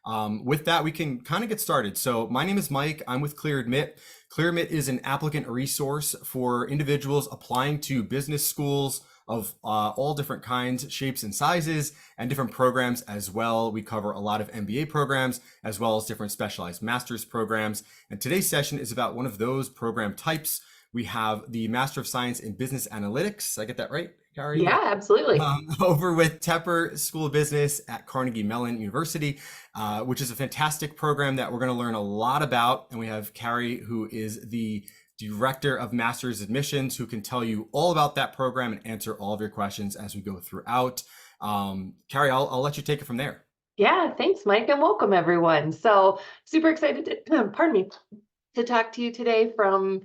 With that, we can kind of get started. So my name is Mike. I'm with ClearAdmit. ClearAdmit is an applicant resource for individuals applying to business schools of all different kinds, shapes, and sizes, and different programs as well. We cover a lot of MBA programs as well as different specialized master's programs. And today's session is about one of those program types. We have the Master of Science in Business Analytics. Did I get that right, Carrie? Yeah, absolutely. Over with Tepper School of Business at Carnegie Mellon University, which is a fantastic program that we're going to learn a lot about. And we have Carrie, who is the Director of Master's Admissions, who can tell you all about that program and answer all of your questions as we go throughout. Carrie, I'll let you take it from there. Yeah, thanks, Mike, and welcome everyone. So super excited to, pardon me, to talk to you today from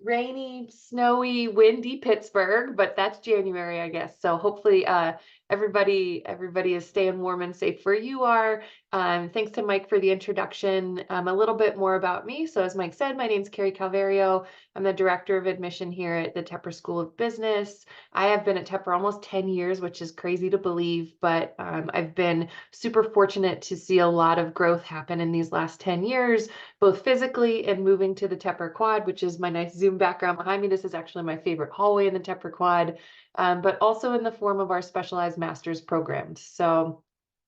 rainy, snowy, windy Pittsburgh, but that's January, I guess. So hopefully everybody is staying warm and safe where you are. Thanks to Mike for the introduction. A little bit more about me. So as Mike said, my name's Carrie Calvario. I'm the Director of Admission here at the Tepper School of Business. I have been at Tepper almost 10 years, which is crazy to believe, but I've been super fortunate to see a lot of growth happen in these last 10 years, both physically and moving to the Tepper Quad, which is my nice Zoom background behind me. This is actually my favorite hallway in the Tepper Quad, but also in the form of our specialized master's programs. So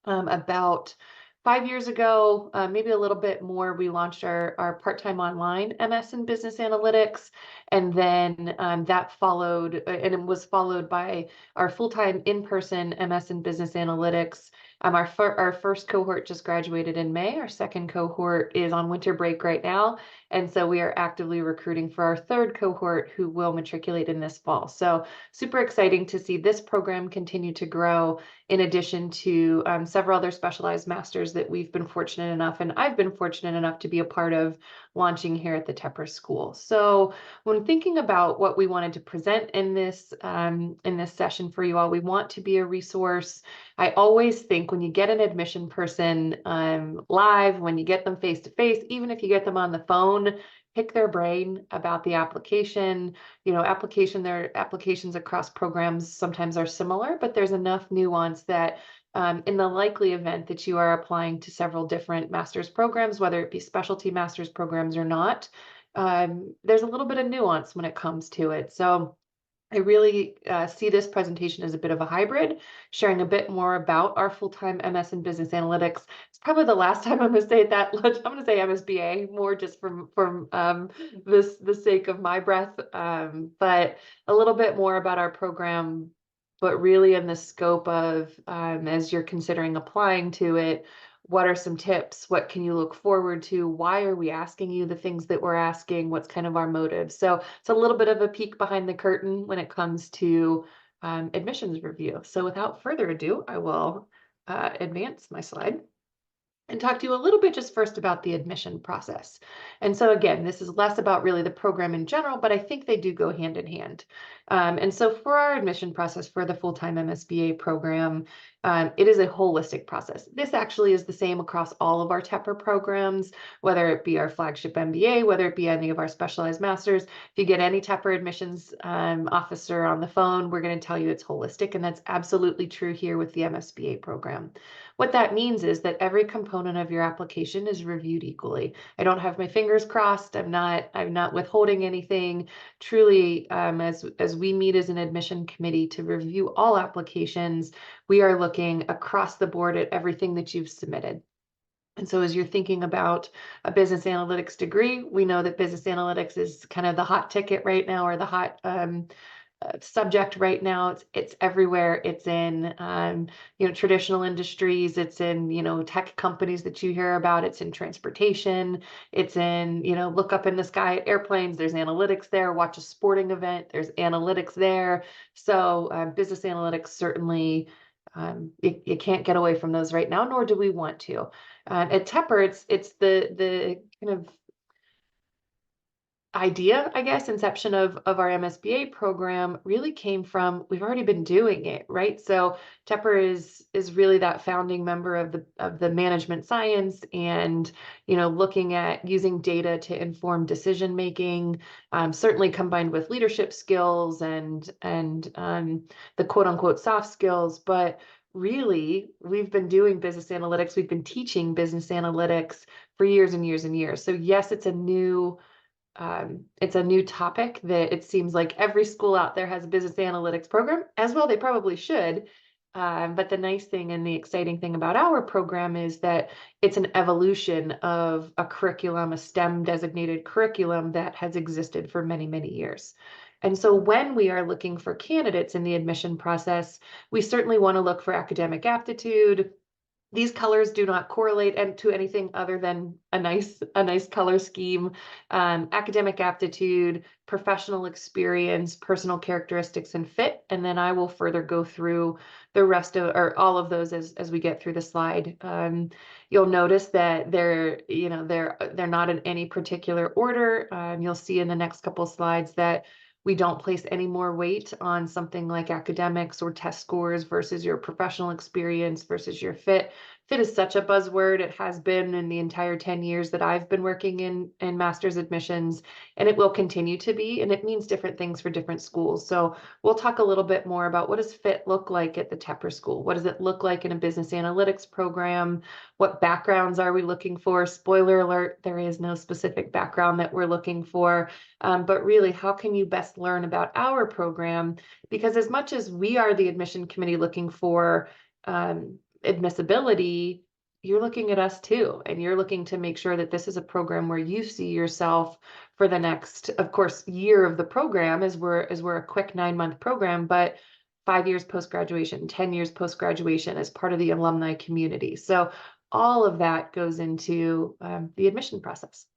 about 5 years ago, maybe a little bit more, we launched our part-time online MS in Business Analytics, and then that followed, and it was followed by our full-time in-person MS in Business Analytics. Our first cohort just graduated in May. Our second cohort is on winter break right now. And so we are actively recruiting for our third cohort who will matriculate in this fall. So super exciting to see this program continue to grow, in addition to several other specialized masters that we've been fortunate enough, and I've been fortunate enough to be a part of launching here at the Tepper School. So when thinking about what we wanted to present in this session for you all, we want to be a resource. I always think when you get an admission person live, when you get them face to face, even if you get them on the phone, pick their brain about the application. You know, their applications across programs sometimes are similar, but there's enough nuance that in the likely event that you are applying to several different master's programs, whether it be specialty master's programs or not, there's a little bit of nuance when it comes to it. So I really see this presentation as a bit of a hybrid, sharing a bit more about our full-time MS in Business Analytics. It's probably the last time I'm going to say that. I'm going to say MSBA more just from the sake of my breath, but a little bit more about our program, but really in the scope of as you're considering applying to it, what are some tips? What can you look forward to? Why are we asking you the things that we're asking? What's kind of our motive? So it's a little bit of a peek behind the curtain when it comes to admissions review. So without further ado, I will advance my slide and talk to you a little bit just first about the admission process. And so again, this is less about really the program in general, but I think they do go hand in hand. And so for our admission process for the full-time MSBA program, it is a holistic process. This actually is the same across all of our Tepper programs, whether it be our flagship MBA, whether it be any of our specialized masters. If you get any Tepper admissions officer on the phone, we're going to tell you it's holistic, and that's absolutely true here with the MSBA program. What that means is that every component of your application is reviewed equally. I don't have my fingers crossed. I'm not withholding anything. Truly, as we meet as an admission committee to review all applications, we are looking across the board at everything that you've submitted. And so as you're thinking about a business analytics degree, we know that business analytics is kind of the hot ticket right now, or the hot subject right now. It's everywhere. It's in traditional industries. It's in tech companies that you hear about. It's in transportation. It's in look up in the sky at airplanes. There's analytics there. Watch a sporting event. There's analytics there. So business analytics certainly. You can't get away from those right now, nor do we want to. At Tepper, it's the kind of idea, I guess, inception of our MSBA program really came from, we've already been doing it, right? So Tepper is really that founding member of the management science, and looking at using data to inform decision making, certainly combined with leadership skills and the quote unquote soft skills, but really, we've been doing business analytics. We've been teaching business analytics for years and years and years. So yes, it's a new topic that it seems like every school out there has a business analytics program as well. They probably should. But the nice thing and the exciting thing about our program is that it's an evolution of a curriculum, a STEM designated curriculum that has existed for many, many years. And so when we are looking for candidates in the admission process, we certainly want to look for academic aptitude. These colors do not correlate to anything other than a nice color scheme, academic aptitude, professional experience, personal characteristics, and fit. And then I will further go through the rest of, or all of those as we get through the slide. You'll notice that they're not in any particular order. You'll see in the next couple slides that we don't place any more weight on something like academics or test scores versus your professional experience versus your fit. Fit is such a buzzword. It has been in the entire 10 years that I've been working in master's admissions, and it will continue to be, and it means different things for different schools. So we'll talk a little bit more about what does fit look like at the Tepper School? What does it look like in a business analytics program? What backgrounds are we looking for? Spoiler alert, there is no specific background that we're looking for. But really, how can you best learn about our program? Because as much as we are the admission committee looking for admissibility, you're looking at us too, and you're looking to make sure that this is a program where you see yourself for the next, of course, year of the program, as we're a quick 9-month program, but 5 years post-graduation, 10 years post-graduation as part of the alumni community. So all of that goes into the admission process.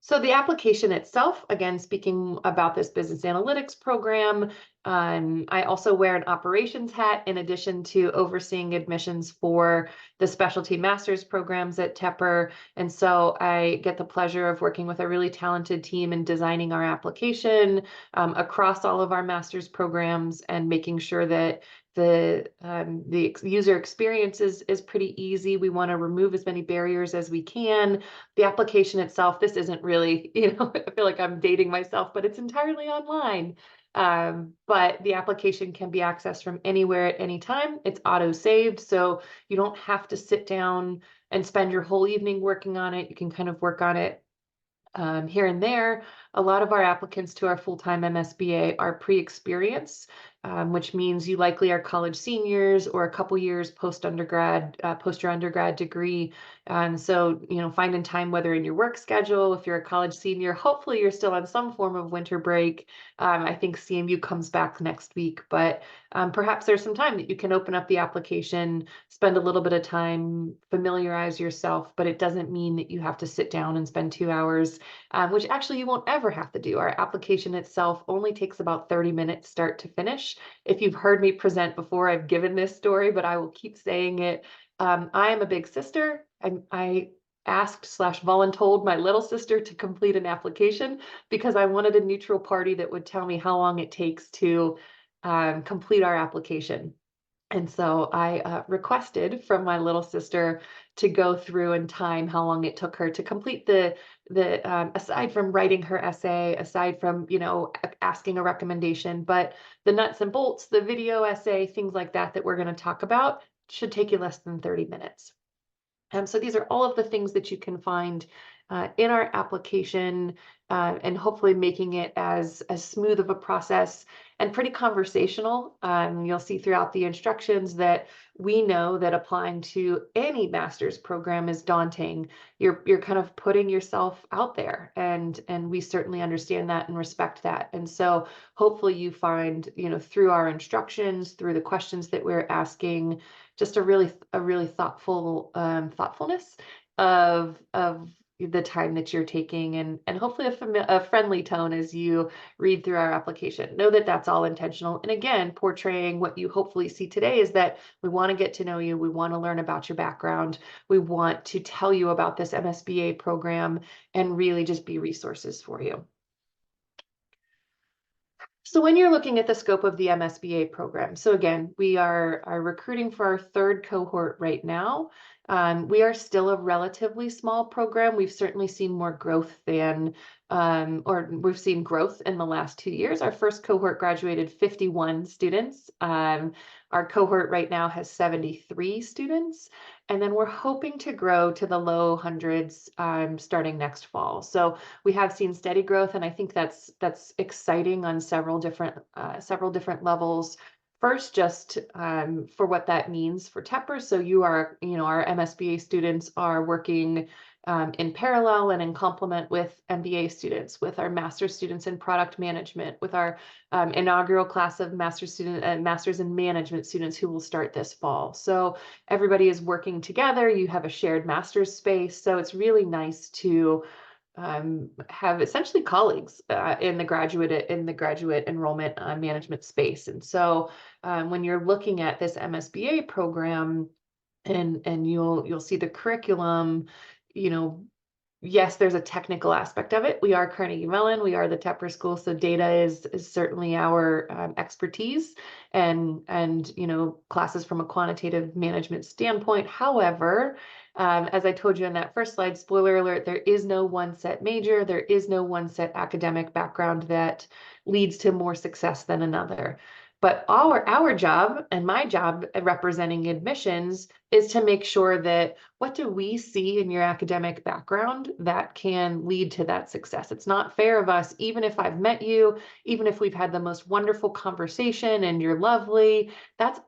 So the application itself, again, speaking about this business analytics program, I also wear an operations hat in addition to overseeing admissions for the specialty master's programs at Tepper. And so I get the pleasure of working with a really talented team in designing our application across all of our master's programs and making sure that the user experience is pretty easy. We want to remove as many barriers as we can. The application itself, this isn't really, I feel like I'm dating myself, but it's entirely online. But the application can be accessed from anywhere at any time. It's auto saved, so you don't have to sit down and spend your whole evening working on it. You can kind of work on it here and there. A lot of our applicants to our full-time MSBA are pre-experienced, which means you likely are college seniors or a couple years post-undergrad, post your undergrad degree. And so, finding time, whether in your work schedule, if you're a college senior, hopefully you're still on some form of winter break. I think CMU comes back next week, but perhaps there's some time that you can open up the application, spend a little bit of time, familiarize yourself, but it doesn't mean that you have to sit down and spend 2 hours, which actually you won't ever have to do. Our application itself only takes about 30 minutes start to finish. If you've heard me present before, I've given this story, but I will keep saying it. I am a big sister. I asked/voluntold my little sister to complete an application because I wanted a neutral party that would tell me how long it takes to complete our application. And so I requested from my little sister to go through and time how long it took her to complete the aside from writing her essay, aside from, asking a recommendation, but the nuts and bolts, the video essay, things like that we're going to talk about should take you less than 30 minutes. So these are all of the things that you can find in our application, and hopefully making it as smooth of a process and pretty conversational. You'll see throughout the instructions that we know that applying to any master's program is daunting. You're kind of putting yourself out there, and we certainly understand that and respect that. And so hopefully you find, through our instructions, through the questions that we're asking, just a really thoughtful thoughtfulness of the time that you're taking, and hopefully a friendly tone as you read through our application. Know that that's all intentional. And again, portraying what you hopefully see today is that we want to get to know you. We want to learn about your background. We want to tell you about this MSBA program and really just be resources for you. So when you're looking at the scope of the MSBA program, so again, we are recruiting for our 3rd cohort right now. We are still a relatively small program. We've certainly seen more growth than, or we've seen growth in the last 2 years. Our first cohort graduated 51 students. Our cohort right now has 73 students, and then we're hoping to grow to the low hundreds starting next fall. So we have seen steady growth, and I think that's exciting on several different levels. First, just for what that means for Tepper. So our MSBA students are working in parallel and in complement with MBA students, with our master's students in product management, with our inaugural class of master's in management students who will start this fall. So everybody is working together. You have a shared master's space. So it's really nice to have essentially colleagues in the graduate enrollment management space. And so when you're looking at this MSBA program, and you'll see the curriculum, you know, yes, there's a technical aspect of it. We are Carnegie Mellon, we are the Tepper School, so data is certainly our expertise, and classes from a quantitative management standpoint. However, as I told you in that first slide, spoiler alert, there is no one set major, there is no one set academic background that leads to more success than another. But our job and my job representing admissions is to make sure that what do we see in your academic background that can lead to that success. It's not fair of us, even if I've met you, even if we've had the most wonderful conversation and you're lovely, that's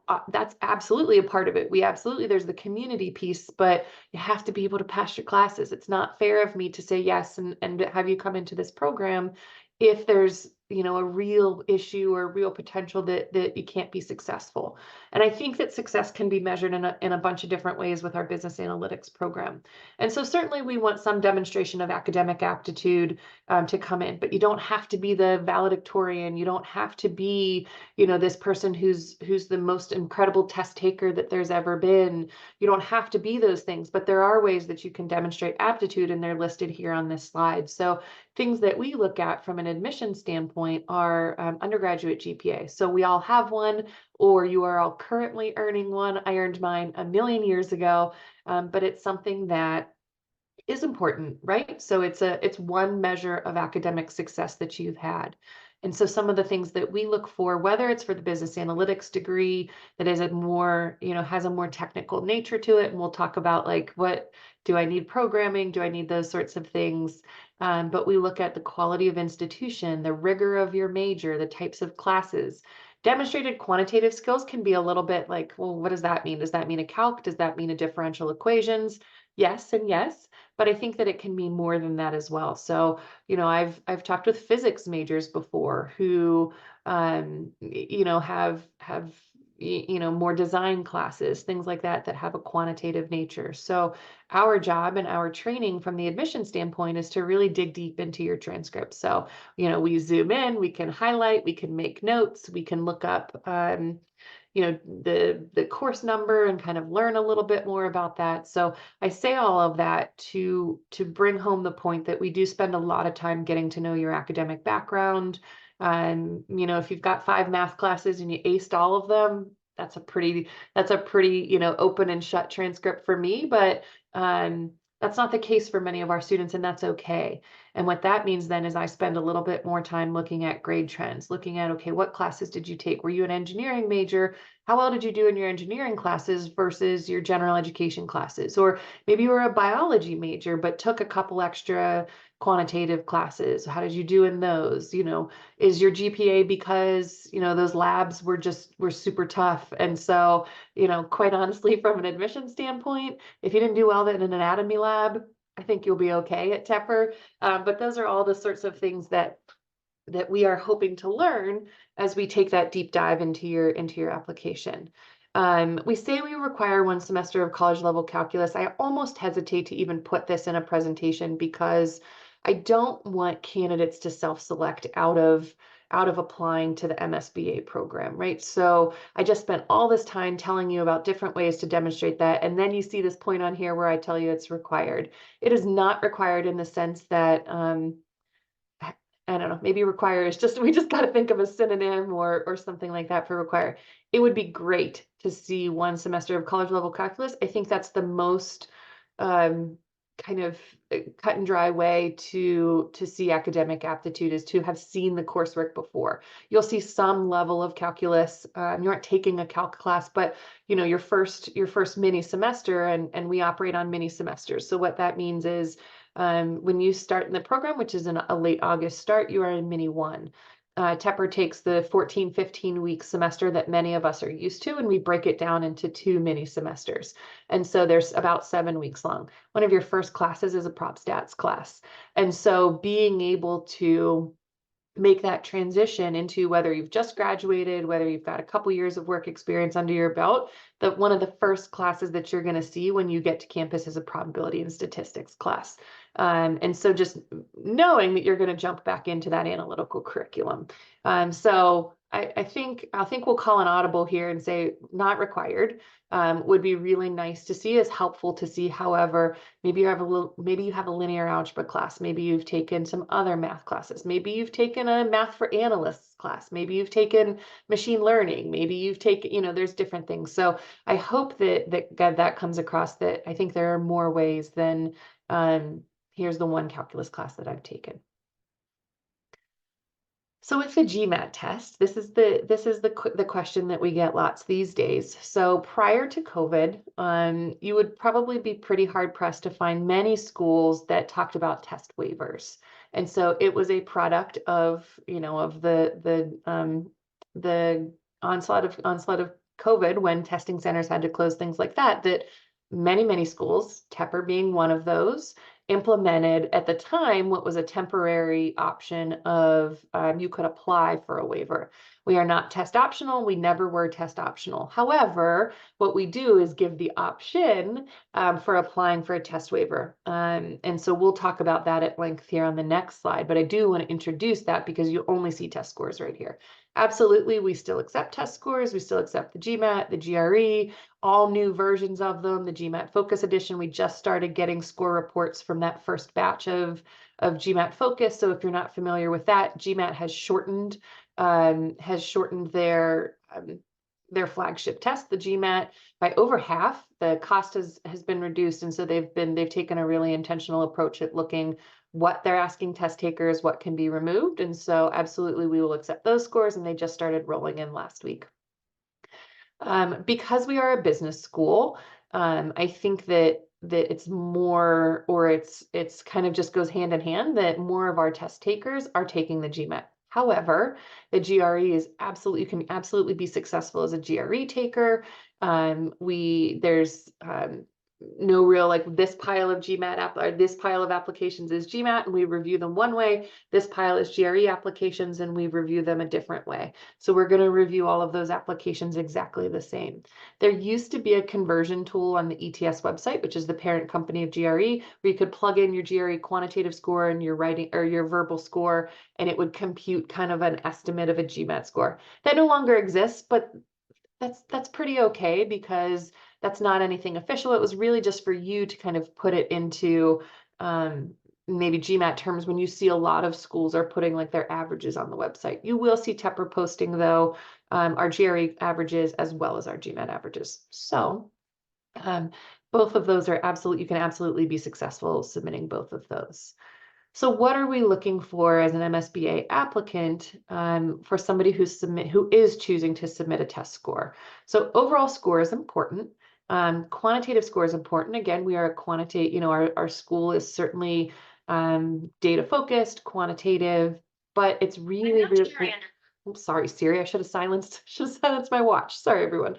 absolutely a part of it. There's the community piece, but you have to be able to pass your classes. It's not fair of me to say yes and have you come into this program if there's a real issue or real potential that you can't be successful. And I think that success can be measured in a bunch of different ways with our business analytics program. And so certainly we want some demonstration of academic aptitude to come in, but you don't have to be the valedictorian. You don't have to be, this person who's the most incredible test taker that there's ever been. You don't have to be those things, but there are ways that you can demonstrate aptitude, and they're listed here on this slide. So things that we look at from an admission standpoint are undergraduate GPA. So we all have one, or you are all currently earning one. I earned mine a million years ago, but it's something that is important, right? So it's one measure of academic success that you've had. And so some of the things that we look for, whether it's for the business analytics degree that is has a more technical nature to it, and we'll talk about like, what do I need programming? Do I need those sorts of things? But we look at the quality of institution, the rigor of your major, the types of classes. Demonstrated quantitative skills can be a little bit like, well, what does that mean? Does that mean a calc? Does that mean a differential equations? Yes and yes, but I think that it can mean more than that as well. So, I've talked with physics majors before who, have more design classes, things like that have a quantitative nature. So our job and our training from the admission standpoint is to really dig deep into your transcript. So, we zoom in, we can highlight, we can make notes, we can look up, the course number and kind of learn a little bit more about that. So I say all of that to bring home the point that we do spend a lot of time getting to know your academic background. If you've got 5 math classes and you aced all of them, that's a pretty open and shut transcript for me, but that's not the case for many of our students, and that's okay. And what that means then is I spend a little bit more time looking at grade trends, looking at, okay, what classes did you take? Were you an engineering major? How well did you do in your engineering classes versus your general education classes? Or maybe you were a biology major, but took a couple extra quantitative classes. How did you do in those? Is your GPA because, those labs were super tough? And so, quite honestly, from an admission standpoint, if you didn't do well in an anatomy lab, I think you'll be okay at Tepper. But those are all the sorts of things that we are hoping to learn as we take that deep dive into your application. We say we require 1 semester of college level calculus. I almost hesitate to even put this in a presentation because I don't want candidates to self-select out of applying to the MSBA program, right? So I just spent all this time telling you about different ways to demonstrate that. And then you see this point on here where I tell you it's required. It is not required in the sense that, I don't know, maybe require is we just got to think of a synonym or something like that for require. It would be great to see 1 semester of college level calculus. I think that's the most kind of cut and dry way to see academic aptitude is to have seen the coursework before. You'll see some level of calculus. You aren't taking a calc class, but your first mini semester, and we operate on mini semesters. So what that means is when you start in the program, which is a late August start, you are in mini one. Tepper takes the 14, 15-week semester that many of us are used to, and we break it down into 2 mini semesters. And so there's about 7 weeks long. One of your first classes is a prop stats class. And so being able to make that transition into whether you've just graduated, whether you've got a couple years of work experience under your belt, that one of the first classes that you're going to see when you get to campus is a probability and statistics class. And so just knowing that you're going to jump back into that analytical curriculum. So I think we'll call an audible here and say not required. Would be really nice to see, is helpful to see. However, maybe you have a linear algebra class, maybe you've taken some other math classes, maybe you've taken a math for analysts class, maybe you've taken machine learning, maybe you've taken, there's different things. So I hope that comes across, that I think there are more ways than here's the one calculus class that I've taken. So with the GMAT test, this is the question that we get lots these days. So prior to COVID, you would probably be pretty hard pressed to find many schools that talked about test waivers. And so it was a product of, of the onslaught of COVID, when testing centers had to close, things like that, that many schools, Tepper being one of those, implemented at the time what was a temporary option of you could apply for a waiver. We are not test optional. We never were test optional. However, what we do is give the option for applying for a test waiver. And so we'll talk about that at length here on the next slide, but I do want to introduce that because you only see test scores right here. Absolutely, we still accept test scores. We still accept the GMAT, the GRE, all new versions of them. The GMAT Focus Edition, we just started getting score reports from that first batch of GMAT Focus. So if you're not familiar with that, GMAT has shortened their flagship test, the GMAT, by over half. The cost has been reduced, and so they've taken a really intentional approach at looking what they're asking test takers, what can be removed. And so absolutely we will accept those scores, and they just started rolling in last week. Because we are a business school, I think that it's more, or it's kind of just goes hand in hand, that more of our test takers are taking the GMAT. However, the GRE is you can absolutely be successful as a GRE taker. There's no real, like, this pile of GMAT or this pile of applications is GMAT and we review them one way. This pile is GRE applications and we review them a different way. So we're going to review all of those applications exactly the same. There used to be a conversion tool on the ETS website, which is the parent company of GRE, where you could plug in your GRE quantitative score and your writing or your verbal score, and it would compute kind of an estimate of a GMAT score. That no longer exists, but that's pretty okay, because that's not anything official. It was really just for you to kind of put it into maybe GMAT terms when you see a lot of schools are putting like their averages on the website. You will see Tepper posting, though, our GRE averages as well as our GMAT averages. So both of those are you can absolutely be successful submitting both of those. So what are we looking for as an MSBA applicant for somebody who is choosing to submit a test score? So overall score is important. Quantitative score is important. Again, we are a quantitative, our school is certainly data focused, quantitative, but it's really, I'm sorry, Siri, I should have silenced my watch. Sorry, everyone.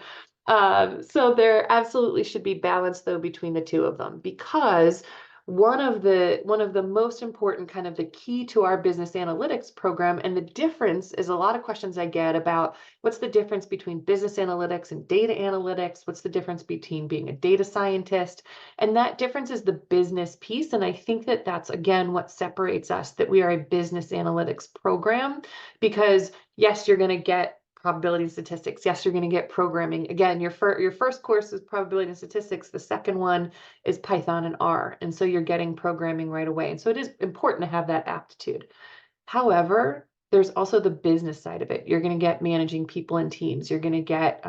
So there absolutely should be balance, though, between the two of them, because one of the most important, kind of the key to our business analytics program, and the difference is a lot of questions I get about what's the difference between business analytics and data analytics, what's the difference between being a data scientist, and that difference is the business piece. And I think that that's, again, what separates us, that we are a business analytics program, because yes, you're going to get probability and statistics. Yes, you're going to get programming. Again, your first course is probability and statistics. The second one is Python and R. And so you're getting programming right away. And so it is important to have that aptitude. However, there's also the business side of it. You're going to get managing people and teams. You're going to get,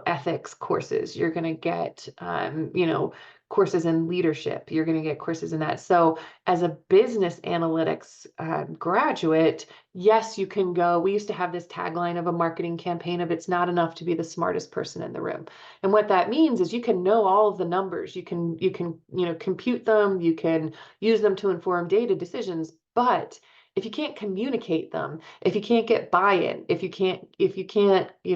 ethics courses. You're going to get, courses in leadership. You're going to get courses in that. So as a business analytics graduate, yes, you can go. We used to have this tagline of a marketing campaign of it's not enough to be the smartest person in the room. And what that means is you can know all of the numbers. You can, compute them. You can use them to inform data decisions. But if you can't communicate them, if you can't get buy-in, if you can't,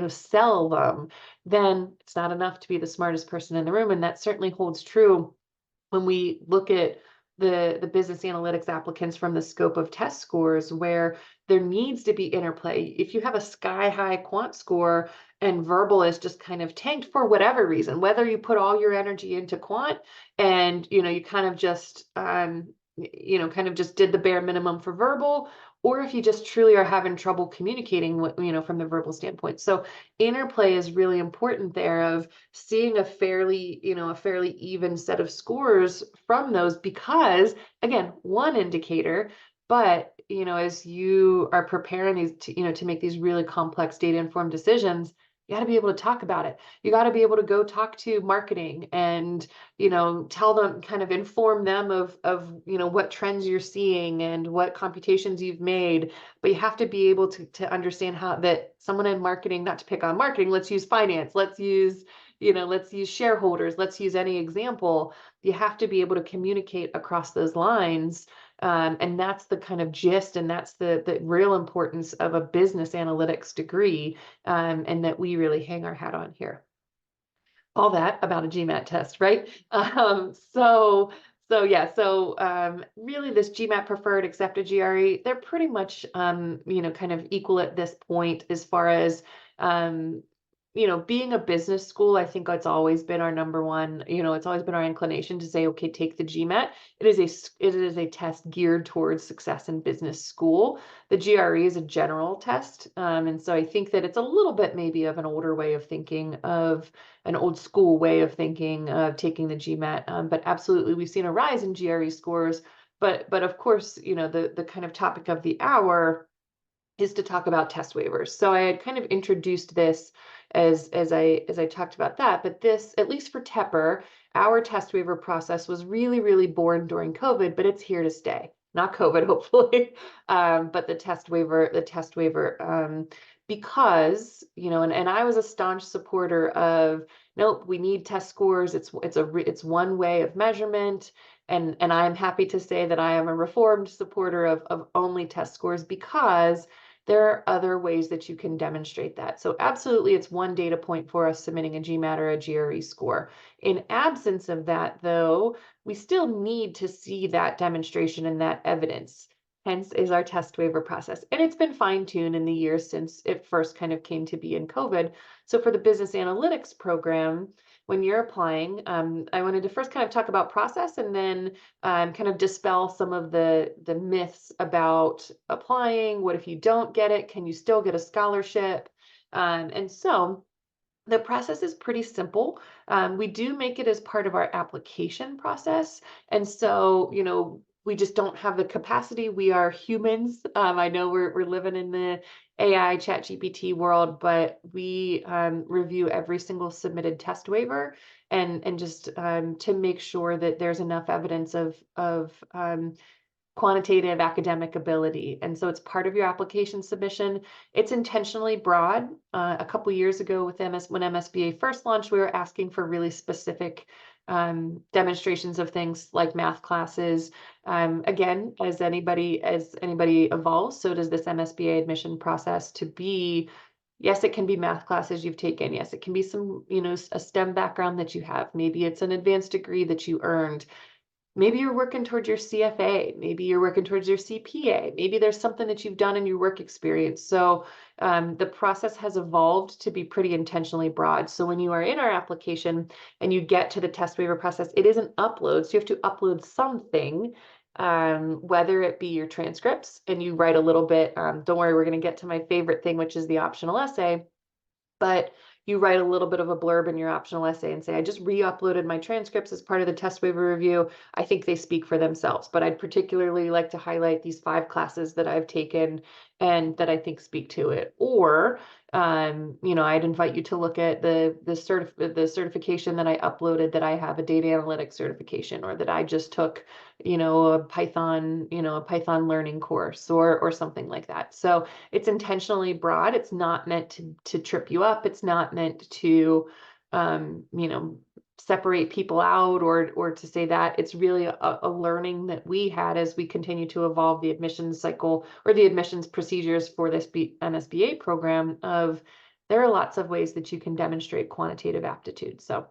sell them, then it's not enough to be the smartest person in the room. And that certainly holds true when we look at the business analytics applicants from the scope of test scores, where there needs to be interplay. If you have a sky high quant score and verbal is just kind of tanked for whatever reason, whether you put all your energy into quant and you kind of just did the bare minimum for verbal, or if you just truly are having trouble communicating from the verbal standpoint. So interplay is really important there, of seeing a fairly even set of scores from those, because again, one indicator, but as you are preparing these to make these really complex data informed decisions, you got to be able to talk about it. You got to be able to go talk to marketing and tell them, kind of inform them of what trends you're seeing and what computations you've made. But you have to be able to understand how that someone in marketing, not to pick on marketing, let's use finance, let's use shareholders, let's use any example. You have to be able to communicate across those lines. And that's the kind of gist, and that's the real importance of a business analytics degree, and that we really hang our hat on here. All that about a GMAT test, right? Really this GMAT preferred accepted GRE, they're pretty much, kind of equal at this point as far as, being a business school. I think it's always been our number one, it's always been our inclination to say, okay, take the GMAT. It is a test geared towards success in business school. The GRE is a general test. And so I think that it's a little bit maybe of an older way of thinking, of an old school way of thinking of taking the GMAT. But absolutely, we've seen a rise in GRE scores. But of course, the kind of topic of the hour is to talk about test waivers. So I had kind of introduced this as I talked about that, but this, at least for Tepper, our test waiver process was really, really born during COVID, but it's here to stay. Not COVID, hopefully, but the test waiver, because, and I was a staunch supporter of, nope, we need test scores. It's one way of measurement. And I'm happy to say that I am a reformed supporter of only test scores, because there are other ways that you can demonstrate that. So absolutely, it's one data point for us submitting a GMAT or a GRE score. In absence of that, though, we still need to see that demonstration and that evidence. Hence is our test waiver process. And it's been fine-tuned in the years since it first kind of came to be in COVID. So for the business analytics program, when you're applying, I wanted to first kind of talk about process, and then kind of dispel some of the myths about applying. What if you don't get it? Can you still get a scholarship? And so the process is pretty simple. We do make it as part of our application process. And so, we just don't have the capacity. We are humans. I know we're living in the AI ChatGPT world, but we review every single submitted test waiver, and just to make sure that there's enough evidence of quantitative academic ability. And so it's part of your application submission. It's intentionally broad. A couple years ago when MSBA first launched, we were asking for really specific demonstrations of things like math classes. Again, as anybody evolves, so does this MSBA admission process to be, yes, it can be math classes you've taken. Yes, it can be some, a STEM background that you have. Maybe it's an advanced degree that you earned. Maybe you're working towards your CFA. Maybe you're working towards your CPA. Maybe there's something that you've done in your work experience. So the process has evolved to be pretty intentionally broad. So when you are in our application and you get to the test waiver process, it is an upload. So you have to upload something, whether it be your transcripts, and you write a little bit. Don't worry, we're going to get to my favorite thing, which is the optional essay. But you write a little bit of a blurb in your optional essay and say, I just re-uploaded my transcripts as part of the test waiver review. I think they speak for themselves, but I'd particularly like to highlight these 5 classes that I've taken and that I think speak to it. Or I'd invite you to look at the certification that I uploaded, that I have a data analytics certification, or that I just took, a Python learning course, or something like that. So it's intentionally broad. It's not meant to trip you up. It's not meant to, separate people out, or to say that. It's really a learning that we had as we continue to evolve the admissions cycle, or the admissions procedures for this MSBA program. Of there are lots of ways that you can demonstrate quantitative aptitude. So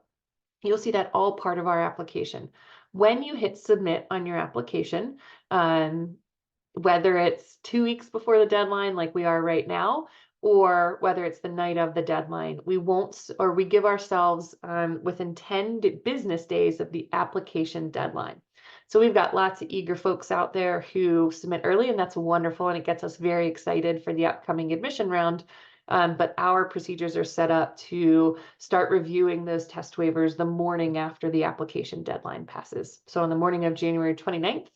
you'll see that all part of our application. When you hit submit on your application, whether it's 2 weeks before the deadline, like we are right now, or whether it's the night of the deadline, we give ourselves within 10 business days of the application deadline. So we've got lots of eager folks out there who submit early, and that's wonderful, and it gets us very excited for the upcoming admission round. But our procedures are set up to start reviewing those test waivers the morning after the application deadline passes. So on the morning of January 29th,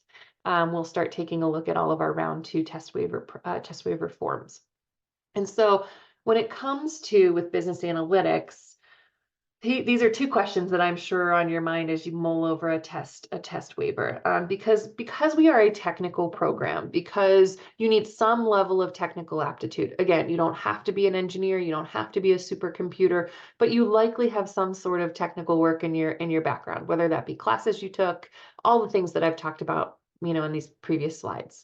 we'll start taking a look at all of our round 2 test waiver forms. And so when it comes to with business analytics, these are 2 questions that I'm sure are on your mind as you mull over a test waiver. Because we are a technical program, because you need some level of technical aptitude. Again, you don't have to be an engineer, you don't have to be a supercomputer, but you likely have some sort of technical work in your background, whether that be classes you took, all the things that I've talked about, in these previous slides.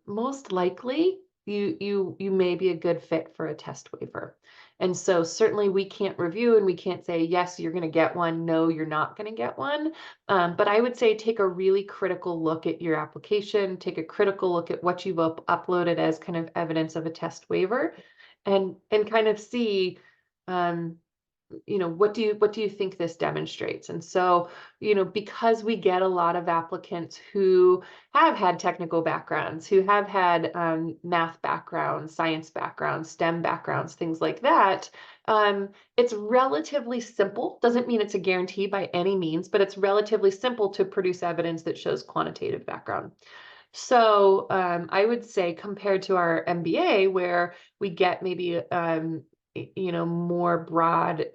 Most likely you may be a good fit for a test waiver. And so certainly we can't review and we can't say, yes, you're going to get one. No, you're not going to get one. But I would say take a really critical look at your application, take a critical look at what you've uploaded as kind of evidence of a test waiver, and kind of see, what do you think this demonstrates? And so, because we get a lot of applicants who have had technical backgrounds, who have had math backgrounds, science backgrounds, STEM backgrounds, things like that, it's relatively simple. Doesn't mean it's a guarantee by any means, but it's relatively simple to produce evidence that shows quantitative background. So I would say, compared to our MBA, where we get maybe more broad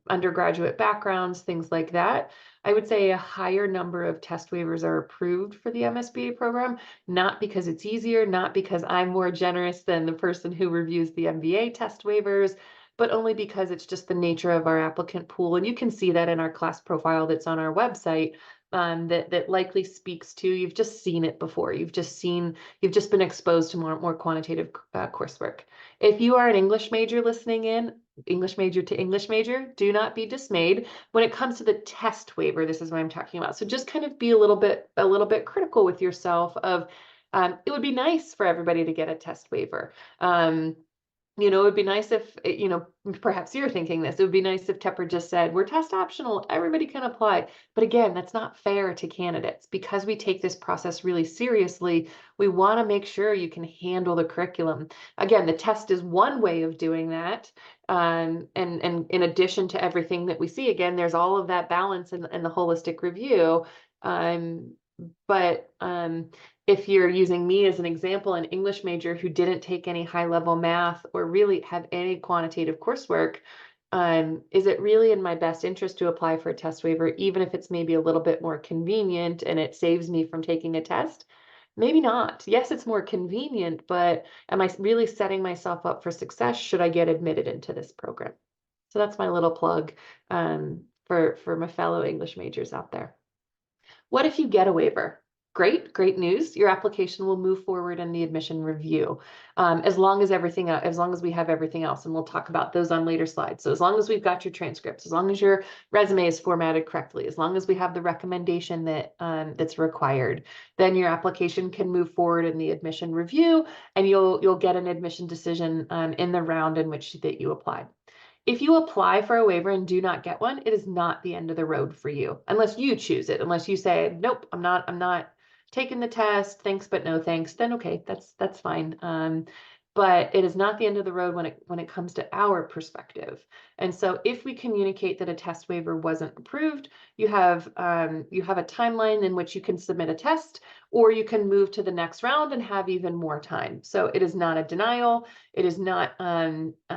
undergraduate backgrounds, things like that, I would say a higher number of test waivers are approved for the MSBA program, not because it's easier, not because I'm more generous than the person who reviews the MBA test waivers, but only because it's just the nature of our applicant pool. And you can see that in our class profile that's on our website. That likely speaks to, you've just seen it before. You've just been exposed to more quantitative coursework. If you are an English major listening in, English major to English major, do not be dismayed. When it comes to the test waiver, this is what I'm talking about. So just kind of be a little bit critical with yourself of, it would be nice for everybody to get a test waiver. It would be nice if, perhaps you're thinking this, it would be nice if Tepper just said, we're test optional, everybody can apply. But again, that's not fair to candidates. Because we take this process really seriously, we want to make sure you can handle the curriculum. Again, the test is one way of doing that. And in addition to everything that we see, again, there's all of that balance in the holistic review. But if you're using me as an example, an English major who didn't take any high-level math or really have any quantitative coursework, is it really in my best interest to apply for a test waiver, even if it's maybe a little bit more convenient and it saves me from taking a test? Maybe not. Yes, it's more convenient, but am I really setting myself up for success should I get admitted into this program? So that's my little plug for my fellow English majors out there. What if you get a waiver? Great news. Your application will move forward in the admission review, as long as we have everything else, and we'll talk about those on later slides. So as long as we've got your transcripts, as long as your resume is formatted correctly, as long as we have the recommendation that's required, then your application can move forward in the admission review, and you'll get an admission decision in the round in which that you applied. If you apply for a waiver and do not get one, it is not the end of the road for you, unless you choose it. Unless you say, nope, I'm not taking the test, thanks but no thanks, then okay, that's fine. but it is not the end of the road when it comes to our perspective. And so if we communicate that a test waiver wasn't approved, you have a timeline in which you can submit a test, or you can move to the next round and have even more time. So it is not a denial. It is not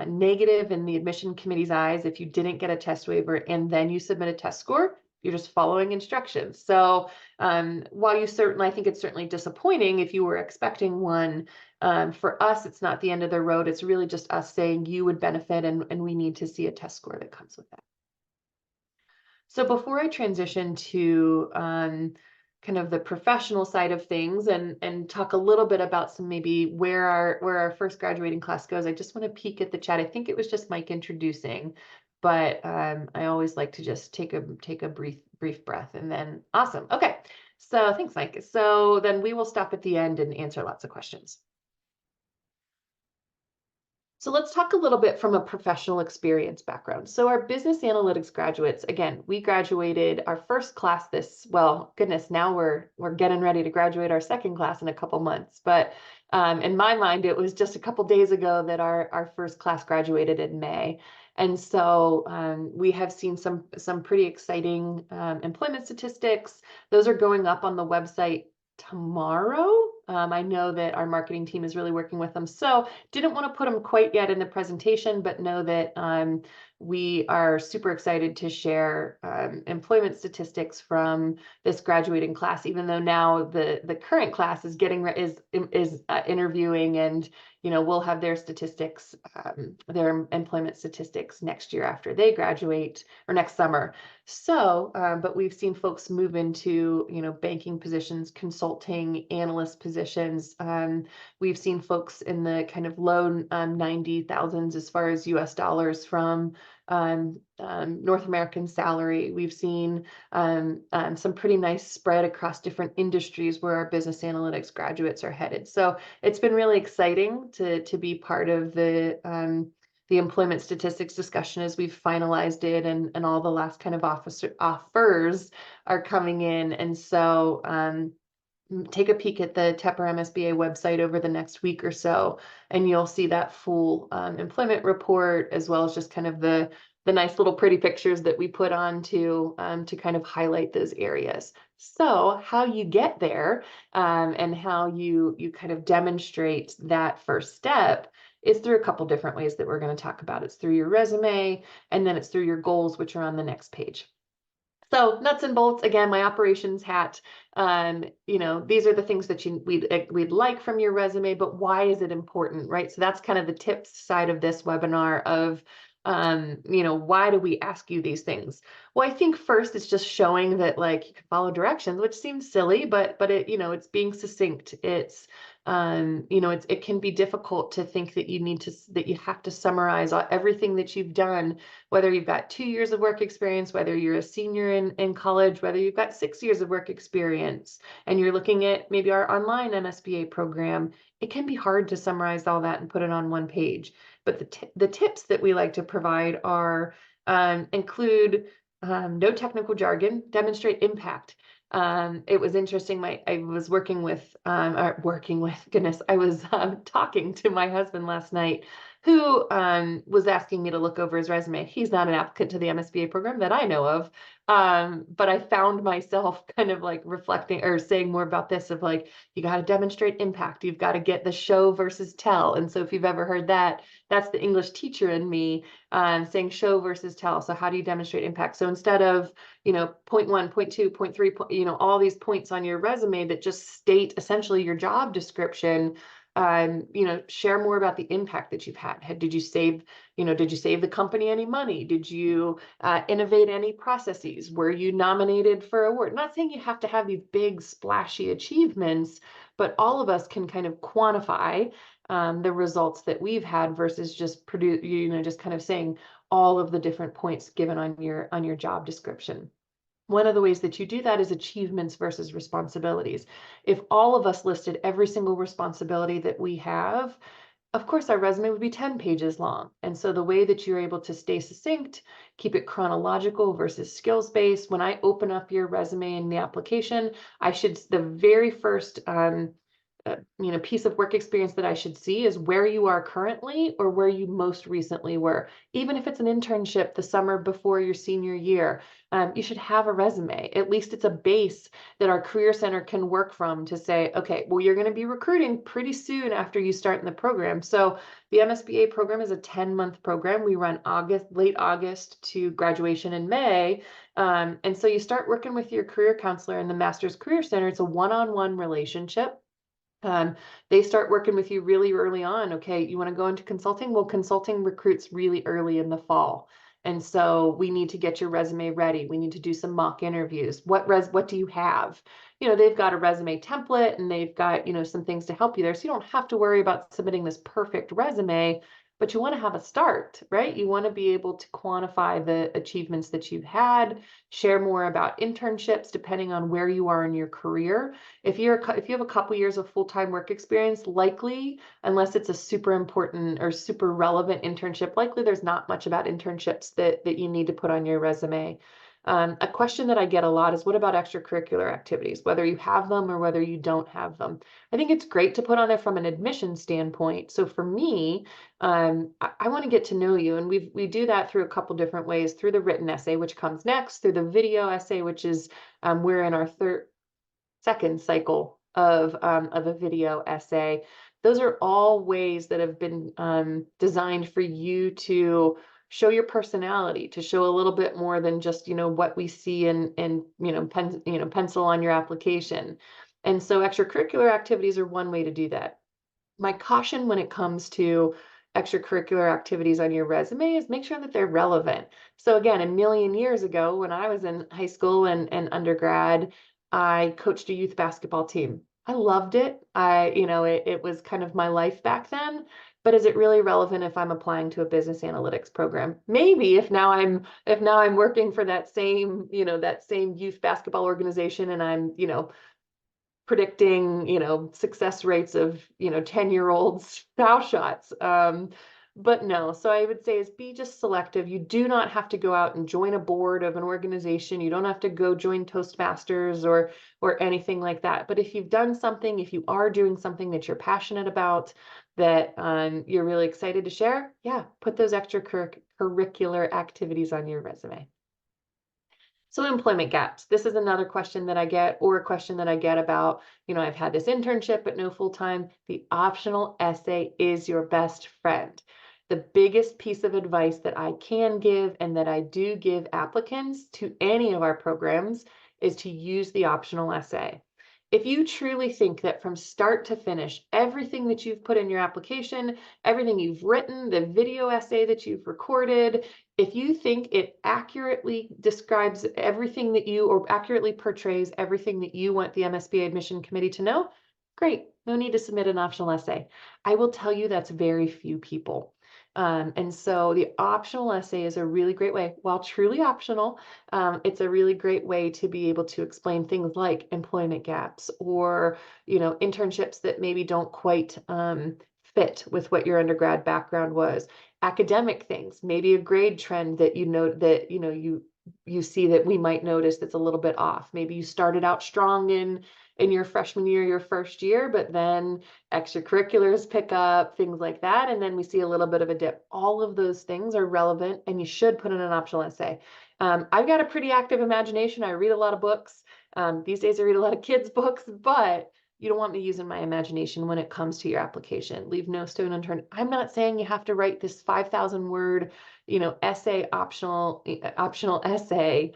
negative in the admission committee's eyes if you didn't get a test waiver and then you submit a test score. You're just following instructions. So while I think it's certainly disappointing if you were expecting one, for us, it's not the end of the road. It's really just us saying you would benefit, and we need to see a test score that comes with that. So before I transition to kind of the professional side of things and talk a little bit about some maybe where our first graduating class goes, I just want to peek at the chat. I think it was just Mike introducing, but I always like to just take a brief breath and then awesome. Okay, so thanks, Mike. So then we will stop at the end and answer lots of questions. So let's talk a little bit from a professional experience background. So our business analytics graduates, again, we graduated our first class well, goodness, now we're getting ready to graduate our second class in a couple months. But in my mind, it was just a couple days ago that our first class graduated in May. And so we have seen some pretty exciting employment statistics. Those are going up on the website tomorrow. I know that our marketing team is really working with them. So didn't want to put them quite yet in the presentation, but know that we are super excited to share employment statistics from this graduating class, even though now the current class is interviewing, and we'll have their statistics, their employment statistics next year after they graduate, or next summer. So, but we've seen folks move into, banking positions, consulting, analyst positions. We've seen folks in the kind of low 90,000s as far as US dollars from North American salary. We've seen some pretty nice spread across different industries where our business analytics graduates are headed. So it's been really exciting to be part of the employment statistics discussion as we've finalized it, and all the last kind of offers are coming in. And so take a peek at the Tepper MSBA website over the next week or so, and you'll see that full employment report, as well as just kind of the nice little pretty pictures that we put on to kind of highlight those areas. So how you get there and how you kind of demonstrate that first step is through a couple different ways that we're going to talk about. It's through your resume, and then it's through your goals, which are on the next page. So nuts and bolts, again, my operations hat, these are the things that we'd like from your resume, but why is it important, right? So that's kind of the tips side of this webinar of, why do we ask you these things? Well, I think first it's just showing that you can follow directions, which seems silly, but it's being succinct. It's, it can be difficult to think that you have to summarize everything that you've done, whether you've got 2 years of work experience, whether you're a senior in college, whether you've got 6 years of work experience, and you're looking at maybe our online MSBA program. It can be hard to summarize all that and put it on one page. But the tips that we like to provide are include no technical jargon, demonstrate impact. It was interesting. I was talking to my husband last night, who was asking me to look over his resume. He's not an applicant to the MSBA program that I know of. But I found myself kind of reflecting or saying more about this of you got to demonstrate impact. You've got to get the show versus tell. And so if you've ever heard that, that's the English teacher in me saying show versus tell. So how do you demonstrate impact? So instead of, point 1, point 2, point 3, all these points on your resume that just state essentially your job description, share more about the impact that you've had. Did you save the company any money? Did you innovate any processes? Were you nominated for an award? Not saying you have to have these big splashy achievements, but all of us can kind of quantify the results that we've had versus just just kind of saying all of the different points given on your job description. One of the ways that you do that is achievements versus responsibilities. If all of us listed every single responsibility that we have, of course, our resume would be 10 pages long. And so the way that you're able to stay succinct, keep it chronological versus skills-based. When I open up your resume in the application, the very first piece of work experience that I should see is where you are currently or where you most recently were. Even if it's an internship the summer before your senior year, you should have a resume. At least it's a base that our Career Center can work from to say, okay, well, you're going to be recruiting pretty soon after you start in the program. So the MSBA program is a 10-month program. We run late August to graduation in May. And so you start working with your career counselor in the Master's Career Center. It's a one-on-one relationship. They start working with you really early on. Okay, you want to go into consulting? Well, consulting recruits really early in the fall. And so we need to get your resume ready. We need to do some mock interviews. What do you have? They've got a resume template and they've got, some things to help you there. So you don't have to worry about submitting this perfect resume, but you want to have a start, right? You want to be able to quantify the achievements that you've had, share more about internships depending on where you are in your career. If you have a couple years of full-time work experience, likely, unless it's a super important or super relevant internship, likely there's not much about internships that you need to put on your resume. A question that I get a lot is, what about extracurricular activities, whether you have them or whether you don't have them? I think it's great to put on there from an admission standpoint. So for me, I want to get to know you, and we do that through a couple different ways, through the written essay, which comes next, through the video essay, which is we're in our second cycle of a video essay. Those are all ways that have been designed for you to show your personality, to show a little bit more than just, what we see in pencil on your application. And so extracurricular activities are one way to do that. My caution when it comes to extracurricular activities on your resume is make sure that they're relevant. So again, a million years ago, when I was in high school and undergrad, I coached a youth basketball team. I loved it. It was kind of my life back then. But is it really relevant if I'm applying to a business analytics program? Maybe if now I'm working for that same youth basketball organization and I'm, predicting, success rates of, 10-year-olds foul shots. But no, so I would say is be just selective. You do not have to go out and join a board of an organization. You don't have to go join Toastmasters or anything like that. But if you've done something, if you are doing something that you're passionate about, that you're really excited to share, yeah, put those extracurricular activities on your resume. So employment gaps. This is another question that I get, or a question that I get about, I've had this internship, but no full-time. The optional essay is your best friend. The biggest piece of advice that I can give and that I do give applicants to any of our programs is to use the optional essay. If you truly think that from start to finish, everything that you've put in your application, everything you've written, the video essay that you've recorded, if you think it accurately describes everything or accurately portrays everything that you want the MSBA admission committee to know, great, no need to submit an optional essay. I will tell you that's very few people. And so the optional essay is a really great way, while truly optional, it's a really great way to be able to explain things like employment gaps or, internships that maybe don't quite fit with what your undergrad background was. Academic things, maybe a grade trend that you see that we might notice that's a little bit off. Maybe you started out strong in your freshman year, your first year, but then extracurriculars pick up, things like that, and then we see a little bit of a dip. All of those things are relevant, and you should put in an optional essay. I've got a pretty active imagination. I read a lot of books. These days I read a lot of kids' books, but you don't want me using my imagination when it comes to your application. Leave no stone unturned. I'm not saying you have to write this 5,000 word, essay, optional essay.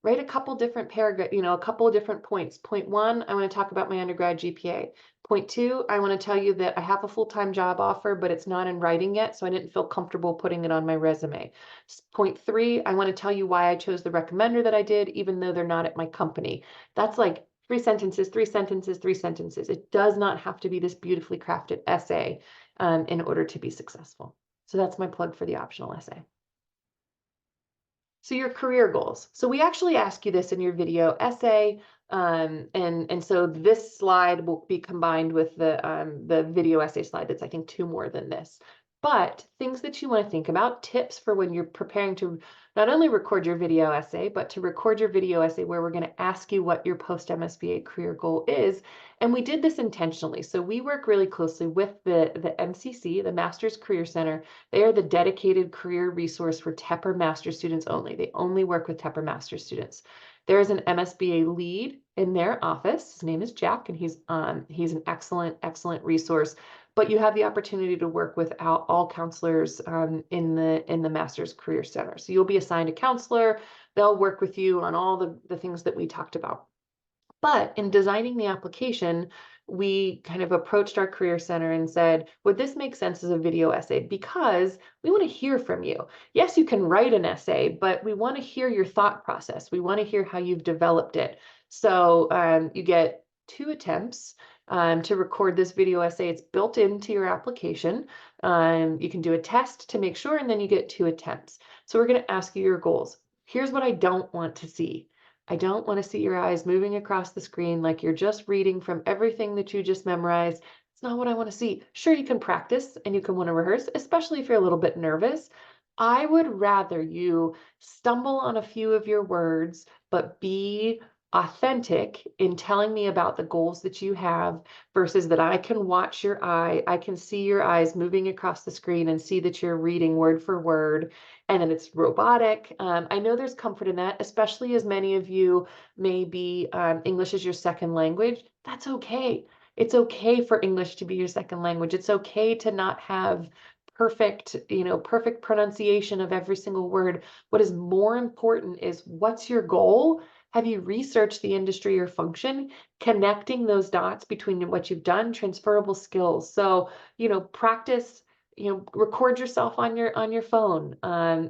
Write a couple different paragraphs, a couple of different points. Point one, I want to talk about my undergrad GPA. Point two, I want to tell you that I have a full-time job offer, but it's not in writing yet, so I didn't feel comfortable putting it on my resume. Point three, I want to tell you why I chose the recommender that I did, even though they're not at my company. That's like 3 sentences, 3 sentences, 3 sentences. It does not have to be this beautifully crafted essay in order to be successful. So that's my plug for the optional essay. So your career goals. So we actually ask you this in your video essay, and so this slide will be combined with the video essay slide that's, I think, 2 more than this. But things that you want to think about, tips for when you're preparing to not only record your video essay, but to record your video essay where we're going to ask you what your post MSBA career goal is. And we did this intentionally. So we work really closely with the MCC, the Master's Career Center. They are the dedicated career resource for Tepper Master students only. They only work with Tepper Master students. There is an MSBA lead in their office. His name is Jack, and he's an excellent resource. But you have the opportunity to work with all counselors in the Master's Career Center. So you'll be assigned a counselor. They'll work with you on all the things that we talked about. But in designing the application, we kind of approached our Career Center and said, would this make sense as a video essay? Because we want to hear from you. Yes, you can write an essay, but we want to hear your thought process. We want to hear how you've developed it. So you get 2 attempts to record this video essay. It's built into your application. You can do a test to make sure, and then you get 2 attempts. So we're going to ask you your goals. Here's what I don't want to see. I don't want to see your eyes moving across the screen like you're just reading from everything that you just memorized. It's not what I want to see. Sure, you can practice and you can want to rehearse, especially if you're a little bit nervous. I would rather you stumble on a few of your words, but be authentic in telling me about the goals that you have versus that I can watch your eye. I can see your eyes moving across the screen and see that you're reading word for word and then it's robotic. I know there's comfort in that, especially as many of you may be English as your second language. That's okay. It's okay for English to be your second language. It's okay to not have perfect pronunciation of every single word. What is more important is what's your goal? Have you researched the industry or function, connecting those dots between what you've done, transferable skills? So, practice, record yourself on your phone.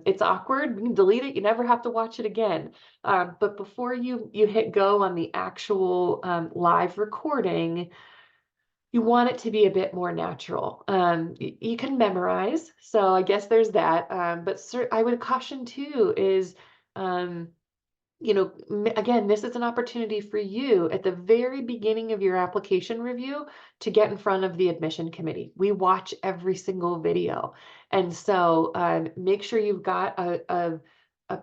It's awkward. You can delete it. You never have to watch it again. But before you hit go on the actual live recording, you want it to be a bit more natural. You can memorize, so I guess there's that. But I would caution too is, again, this is an opportunity for you at the very beginning of your application review to get in front of the admission committee. We watch every single video. And so make sure you've got a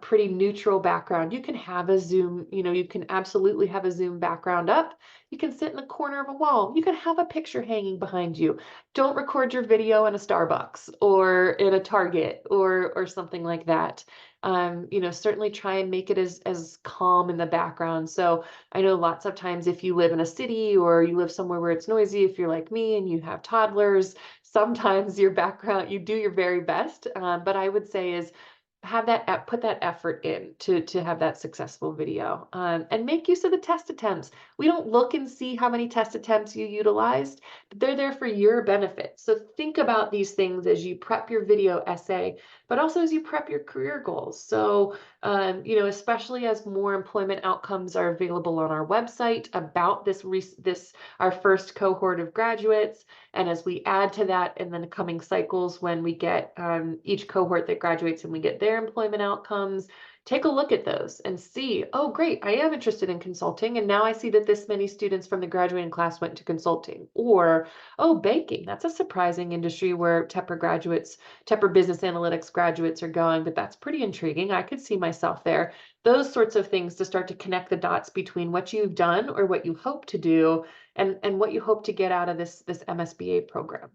pretty neutral background. You can have a Zoom, you can absolutely have a Zoom background up. You can sit in the corner of a wall. You can have a picture hanging behind you. Don't record your video in a Starbucks or in a Target or something like that. Certainly try and make it as calm in the background. So I know lots of times if you live in a city or you live somewhere where it's noisy, if you're like me and you have toddlers, sometimes your background, you do your very best. But I would say is put that effort in to have that successful video, and make use of the test attempts. We don't look and see how many test attempts you utilized, but they're there for your benefit. So think about these things as you prep your video essay, but also as you prep your career goals. So, especially as more employment outcomes are available on our website about this our first cohort of graduates. And as we add to that in the coming cycles, when we get each cohort that graduates and we get their employment outcomes, take a look at those and see, oh, great, I am interested in consulting. And now I see that this many students from the graduating class went to consulting. Or, oh, banking, that's a surprising industry where Tepper Business Analytics graduates are going, but that's pretty intriguing. I could see myself there. Those sorts of things to start to connect the dots between what you've done or what you hope to do and what you hope to get out of this MSBA program.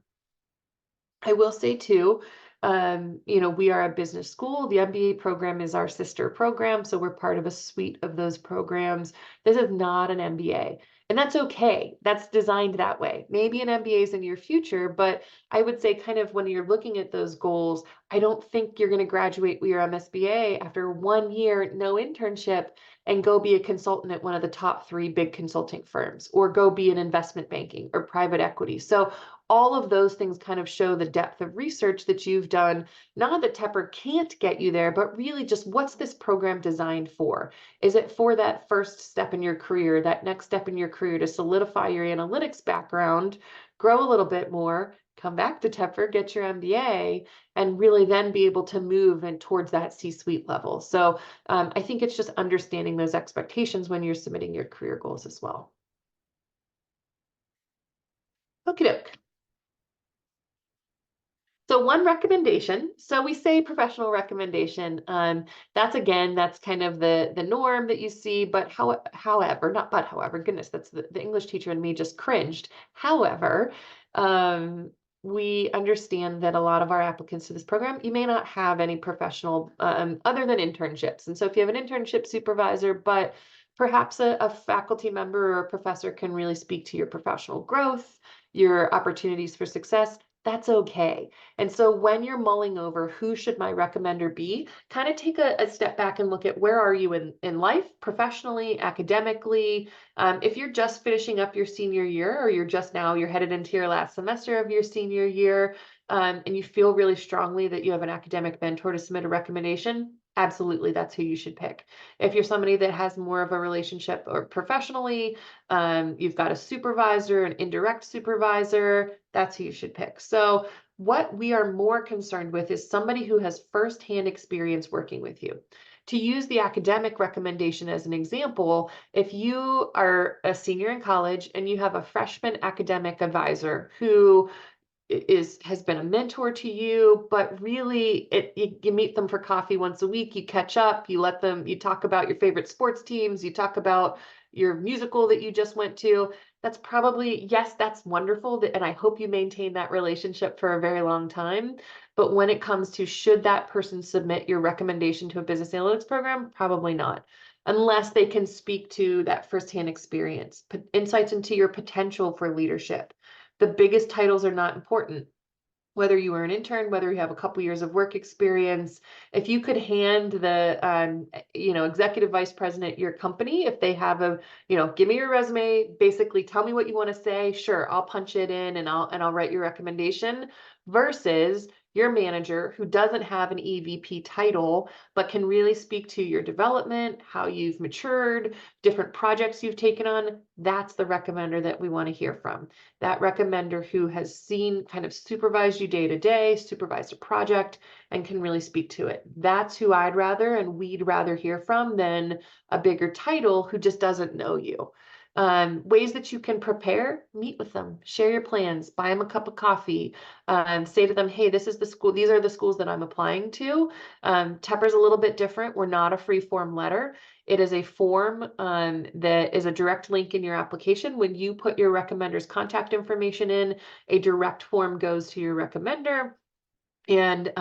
I will say too, we are a business school. The MBA program is our sister program, so we're part of a suite of those programs. This is not an MBA, and that's okay. That's designed that way. Maybe an MBA is in your future, but I would say kind of when you're looking at those goals, I don't think you're going to graduate with your MSBA after 1 year, no internship, and go be a consultant at one of the top 3 big consulting firms, or go be in investment banking or private equity. So all of those things kind of show the depth of research that you've done. Not that Tepper can't get you there, but really just what's this program designed for? Is it for that first step in your career, that next step in your career to solidify your analytics background, grow a little bit more, come back to Tepper, get your MBA, and really then be able to move and towards that C-suite level. So I think it's just understanding those expectations when you're submitting your career goals as well. Okie doke. So one recommendation, so we say professional recommendation, that's kind of the norm that you see, but however, goodness, that's the English teacher in me just cringed. However, we understand that a lot of our applicants to this program, you may not have any professional, other than internships. And so if you have an internship supervisor, but perhaps a faculty member or a professor can really speak to your professional growth, your opportunities for success, that's okay. And so when you're mulling over who should my recommender be, kind of take a step back and look at where are you in life, professionally, academically. If you're just finishing up your senior year, or you're headed into your last semester of your senior year, and you feel really strongly that you have an academic mentor to submit a recommendation, absolutely, that's who you should pick. If you're somebody that has more of a relationship or professionally, you've got a supervisor, an indirect supervisor, that's who you should pick. So what we are more concerned with is somebody who has firsthand experience working with you. To use the academic recommendation as an example, if you are a senior in college and you have a freshman academic advisor who has been a mentor to you, but really you meet them for coffee once a week, you catch up, you talk about your favorite sports teams, you talk about your musical that you just went to. That's probably, yes, that's wonderful, and I hope you maintain that relationship for a very long time. But when it comes to should that person submit your recommendation to a business analytics program, probably not, unless they can speak to that firsthand experience, insights into your potential for leadership. The biggest titles are not important. Whether you are an intern, whether you have a couple years of work experience, if you could hand the executive vice president your company, if they have give me your resume, basically tell me what you want to say, sure, I'll punch it in and I'll write your recommendation, versus your manager who doesn't have an EVP title, but can really speak to your development, how you've matured, different projects you've taken on. That's the recommender that we want to hear from. That recommender who has kind of supervised you day to day, supervised a project, and can really speak to it. That's who I'd rather and we'd rather hear from than a bigger title who just doesn't know you. Ways that you can prepare, meet with them, share your plans, buy them a cup of coffee, say to them, hey, this is the school, these are the schools that I'm applying to. Tepper's a little bit different. We're not a free form letter. It is a form that is a direct link in your application. When you put your recommender's contact information in, a direct form goes to your recommender. And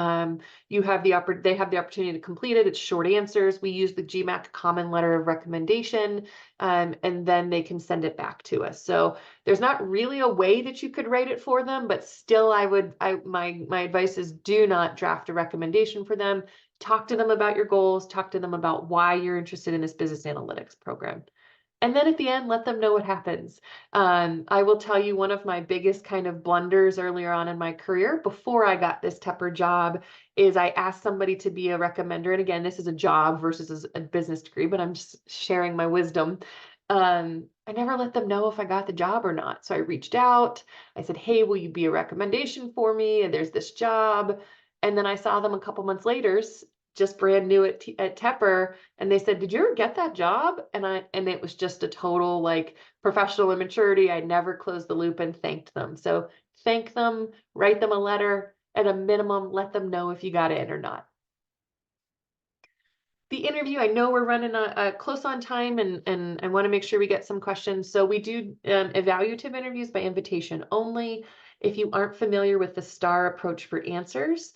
they have the opportunity to complete it. It's short answers. We use the GMAC common letter of recommendation, and then they can send it back to us. So there's not really a way that you could write it for them, but still my advice is do not draft a recommendation for them. Talk to them about your goals, talk to them about why you're interested in this business analytics program. And then at the end, let them know what happens. I will tell you one of my biggest kind of blunders earlier on in my career, before I got this Tepper job, is I asked somebody to be a recommender. And again, this is a job versus a business degree, but I'm just sharing my wisdom. I never let them know if I got the job or not. So I reached out. I said, hey, will you be a recommendation for me? And there's this job. And then I saw them a couple months later, just brand new at Tepper, and they said, did you ever get that job? And it was just a total like professional immaturity. I never closed the loop and thanked them. So thank them, write them a letter, at a minimum, let them know if you got in or not. The interview, I know we're running close on time, and I want to make sure we get some questions. So we do evaluative interviews by invitation only. If you aren't familiar with the STAR approach for answers,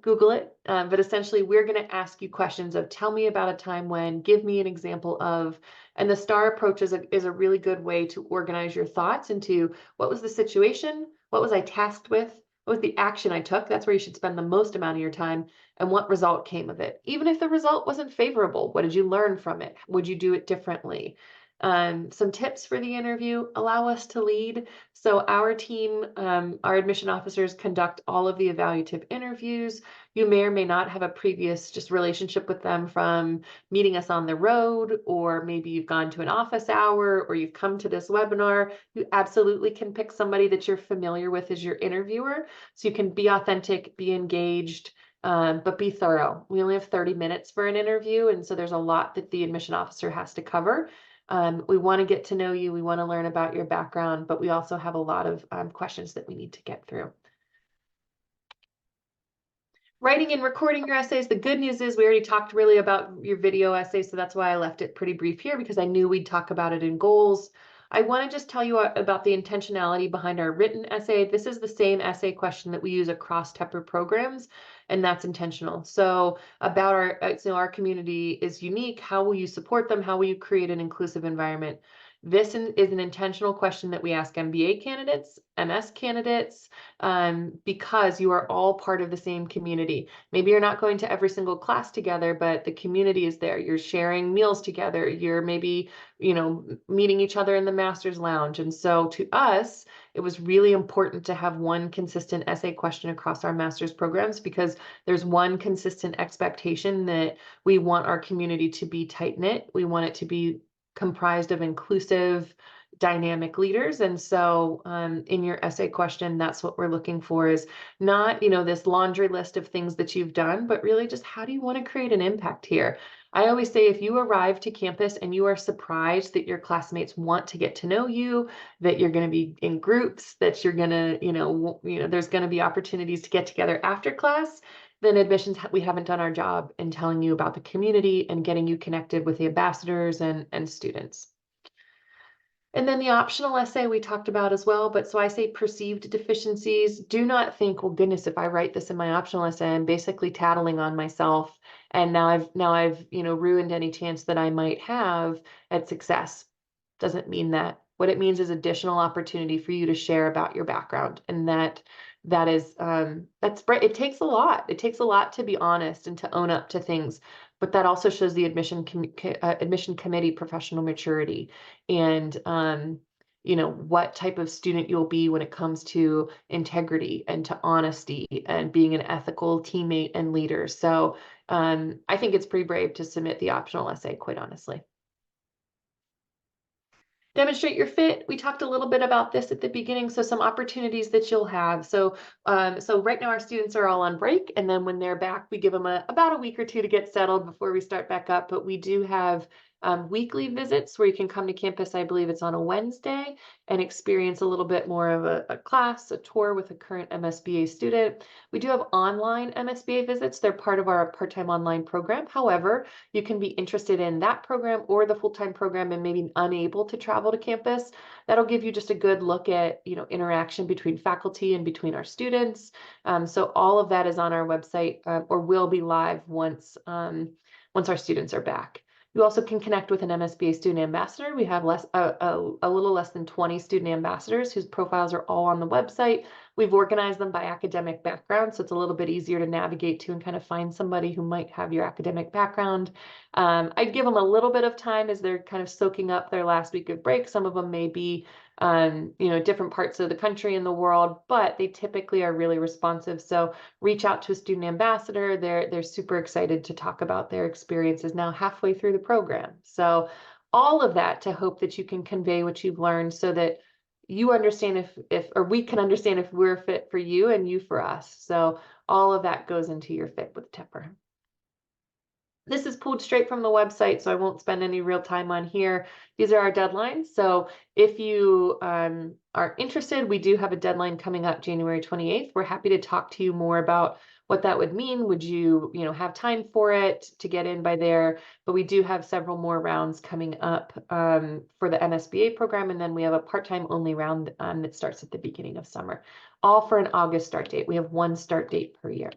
Google it. But essentially, we're going to ask you questions of tell me about a time when, give me an example of, and the STAR approach is a really good way to organize your thoughts into what was the situation, what was I tasked with, what was the action I took. That's where you should spend the most amount of your time, and what result came of it. Even if the result wasn't favorable, what did you learn from it? Would you do it differently? Some tips for the interview: allow us to lead. So our team, our admission officers, conduct all of the evaluative interviews. You may or may not have a previous just relationship with them from meeting us on the road, or maybe you've gone to an office hour, or you've come to this webinar. You absolutely can pick somebody that you're familiar with as your interviewer, so you can be authentic, be engaged, but be thorough. We only have 30 minutes for an interview, and so there's a lot that the admission officer has to cover. We want to get to know you. We want to learn about your background, but we also have a lot of questions that we need to get through. Writing and recording your essays. The good news is we already talked really about your video essay, so that's why I left it pretty brief here because I knew we'd talk about it in goals. I want to just tell you about the intentionality behind our written essay. This is the same essay question that we use across Tepper programs, and that's intentional. So about our community is unique. How will you support them? How will you create an inclusive environment? This is an intentional question that we ask MBA candidates, MS candidates, because you are all part of the same community. Maybe you're not going to every single class together, but the community is there. You're sharing meals together. You're maybe, meeting each other in the master's lounge. And so to us, it was really important to have one consistent essay question across our master's programs because there's one consistent expectation that we want our community to be tight-knit. We want it to be comprised of inclusive, dynamic leaders. And so in your essay question, that's what we're looking for is not, this laundry list of things that you've done, but really just how do you want to create an impact here? I always say if you arrive to campus and you are surprised that your classmates want to get to know you, that you're going to be in groups, that you're going to, there's going to be opportunities to get together after class, then admissions, we haven't done our job in telling you about the community and getting you connected with the ambassadors and students. And then the optional essay we talked about as well, but so I say perceived deficiencies. Do not think, well, goodness, if I write this in my optional essay, I'm basically tattling on myself, and now I've ruined any chance that I might have at success. Doesn't mean that. What it means is additional opportunity for you to share about your background, and that is it takes a lot. It takes a lot to be honest and to own up to things, but that also shows the admission committee professional maturity and what type of student you'll be when it comes to integrity and to honesty and being an ethical teammate and leader. So I think it's pretty brave to submit the optional essay, quite honestly. Demonstrate your fit. We talked a little bit about this at the beginning, so some opportunities that you'll have. So right now our students are all on break, and then when they're back, we give them about a week or two to get settled before we start back up. But we do have weekly visits where you can come to campus. I believe it's on a Wednesday and experience a little bit more of a class, a tour with a current MSBA student. We do have online MSBA visits. They're part of our part-time online program. However, you can be interested in that program or the full-time program and maybe unable to travel to campus. That'll give you just a good look at, interaction between faculty and between our students. So all of that is on our website or will be live once our students are back. You also can connect with an MSBA student ambassador. We have a little less than 20 student ambassadors whose profiles are all on the website. We've organized them by academic background, so it's a little bit easier to navigate to and kind of find somebody who might have your academic background. I'd give them a little bit of time as they're kind of soaking up their last week of break. Some of them may be different parts of the country and the world, but they typically are really responsive. So reach out to a student ambassador. They're super excited to talk about their experiences now halfway through the program. So all of that to hope that you can convey what you've learned so that you understand or we can understand if we're fit for you and you for us. So all of that goes into your fit with Tepper. This is pulled straight from the website, so I won't spend any real time on here. These are our deadlines. So if you are interested, we do have a deadline coming up January 28th. We're happy to talk to you more about what that would mean. Would you, have time for it to get in by there? But we do have several more rounds coming up for the MSBA program. And then we have a part-time only round that starts at the beginning of summer, all for an August start date. We have one start date per year.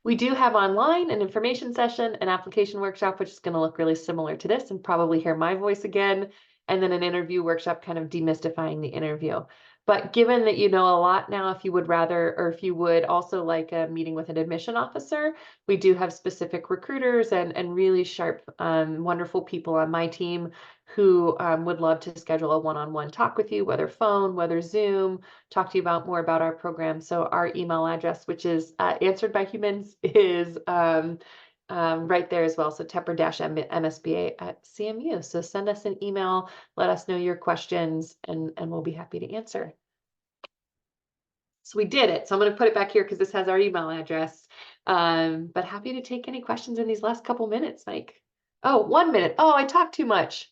We do have online an information session, an application workshop, which is going to look really similar to this and probably hear my voice again, and then an interview workshop kind of demystifying the interview. But given that you know a lot now, if you would also like a meeting with an admission officer, we do have specific recruiters and really sharp, wonderful people on my team who would love to schedule a one-on-one talk with you, whether phone, whether Zoom, talk to you more about our program. So our email address, which is answered by humans, is right there as well. So tepper-msba@cmu. So send us an email, let us know your questions, and we'll be happy to answer. So we did it. So I'm going to put it back here because this has our email address. But happy to take any questions in these last couple minutes, Mike. Oh, 1 minute. Oh, I talked too much.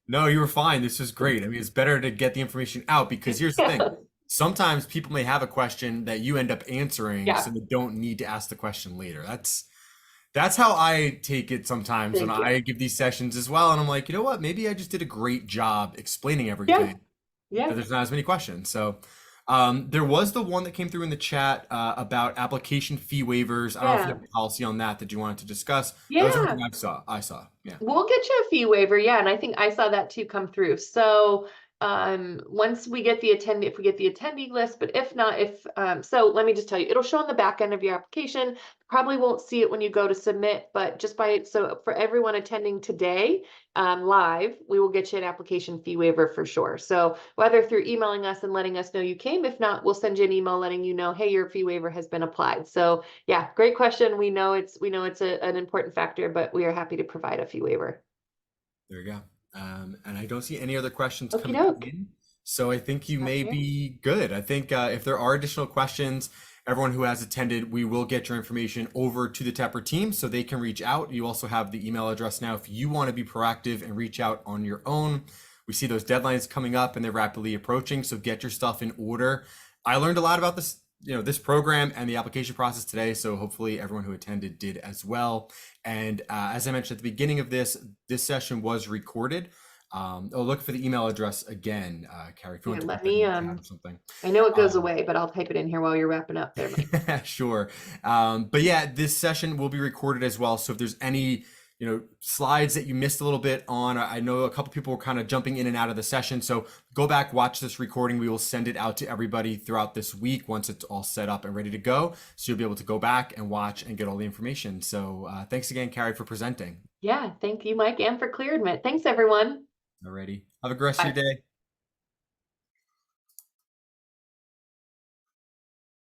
No, you were fine. This is great. I mean, it's better to get the information out because here's the thing. sometimes people may have a question that you end up answering, so Yeah, they don't need to ask the question later. That's how I take it sometimes when thank you. I give these sessions as well. And I'm like, you know what? Maybe I just did a great job explaining Yeah, everything that yeah, there's not as many questions. So there was the one that came through in the chat about application fee waivers. I don't know if you yeah, have a policy on that you wanted to discuss. That was everything yeah. I saw. Yeah. We'll get you a fee waiver, yeah, and I think I saw that too come through. So, once we get the if we get the attendee list, but if not, so let me just tell you, it'll show on the back end of your application. Probably won't see it when you go to submit, but just so for everyone attending today, live, we will get you an application fee waiver for sure. So whether through emailing us and letting us know you came, if not, we'll send you an email letting you know, hey, your fee waiver has been applied. So yeah, great question. We know it's an important factor, but we are happy to provide a fee waiver. There you go. And I don't see any other questions Okie coming doke. in. So I think you may Okay. be good. I think if there are additional questions, everyone who has attended, we will get your information over to the Tepper team so they can reach out. You also have the email address now if you want to be proactive and reach out on your own. We see those deadlines coming up and they're rapidly approaching, so get your stuff in order. I learned a lot about this program and the application process today, so hopefully everyone who attended did as well. And as I mentioned at the beginning of this session was recorded. Look for the email address again, Carrie, if you Yeah, want to let put that me, in the chat or something. I know it goes Um, away, but I'll type it in here while you're wrapping up there, Mike. Sure. But yeah, this session will be recorded as well. So if there's any, slides that you missed a little bit on, I know a couple people were kind of jumping in and out of the session. So go back, watch this recording. We will send it out to everybody throughout this week once it's all set up and ready to go. So you'll be able to go back and watch and get all the information. So thanks again, Carrie, for presenting. Yeah, thank you, Mike, and for clear admit. Thanks, everyone. Alrighty. Have a good rest of Bye. your day.